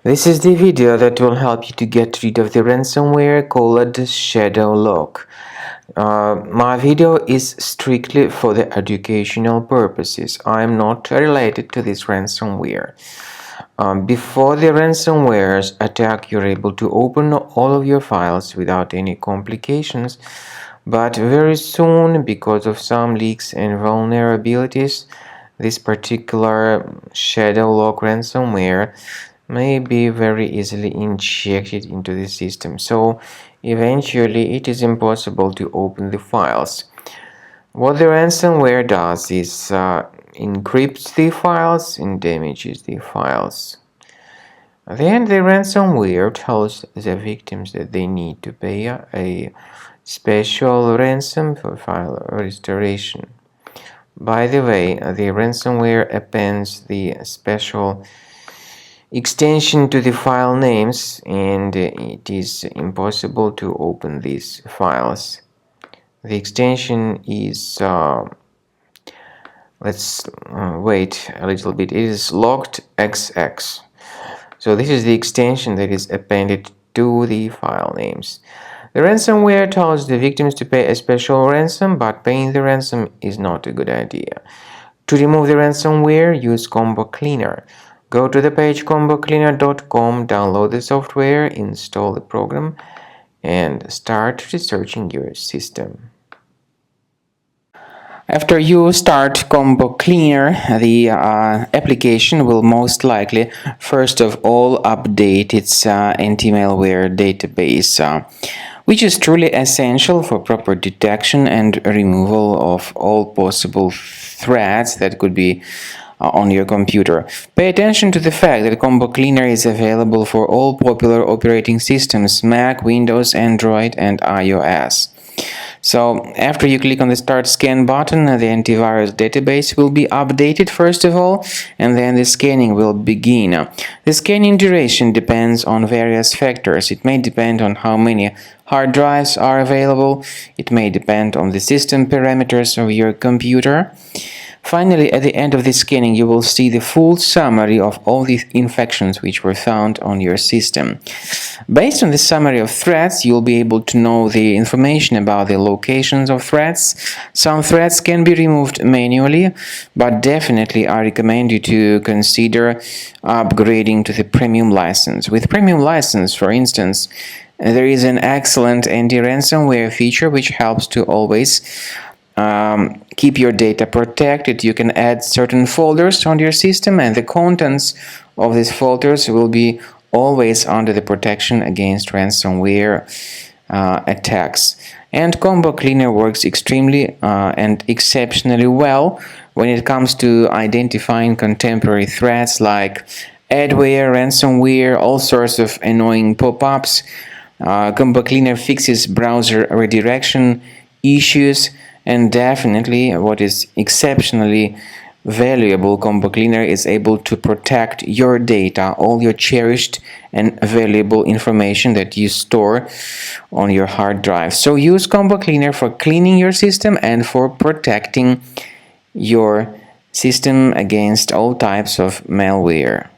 This is the video that will help you to get rid of the ransomware called ShadowLock. My video is strictly for the educational purposes. I am not related to this ransomware. Before the ransomware's attack, you're able to open all of your files without any complications, but very soon, because of some leaks and vulnerabilities, this particular ShadowLock ransomware may be very easily injected into the system, so eventually it is impossible to open the files. What the ransomware does is encrypts the files and damages the files. Then the ransomware tells the victims that they need to pay a special ransom for file restoration. By the way, the ransomware appends the special extension to the file names, and it is impossible to open these files. The extension is let's wait a little bit. It is LOCKEDxX. So this is the extension that is appended to the file names. The ransomware tells the victims to pay a special ransom, but paying the ransom is not a good idea. To remove the ransomware, use Combo Cleaner. Go to the page combocleaner.com, download the software, install the program, and start researching your system. After you start Combo Cleaner, the application will most likely, first of all, update its anti-malware database, which is truly essential for proper detection and removal of all possible threats that could be on your computer. Pay attention to the fact that Combo Cleaner is available for all popular operating systems: Mac, Windows, Android, and iOS. So after you click on the Start Scan button, the antivirus database will be updated first of all, and then the scanning will begin. The scanning duration depends on various factors. It may depend on how many hard drives are available. It may depend on the system parameters of your computer. Finally, at the end of the scanning, you will see the full summary of all the infections which were found on your system. Based on the summary of threats, you'll be able to know the information about the locations of threats. Some threats can be removed manually, but definitely I recommend you to consider upgrading to the premium license. With premium license, for instance, there is an excellent anti-ransomware feature which helps to always keep your data protected. You can add certain folders on your system, and the contents of these folders will be always under the protection against ransomware attacks. And Combo Cleaner works extremely and exceptionally well when it comes to identifying contemporary threats like adware, ransomware, all sorts of annoying pop-ups. Combo Cleaner fixes browser redirection issues. And definitely, what is exceptionally valuable, Combo Cleaner is able to protect your data, all your cherished and valuable information that you store on your hard drive. So use Combo Cleaner for cleaning your system and for protecting your system against all types of malware.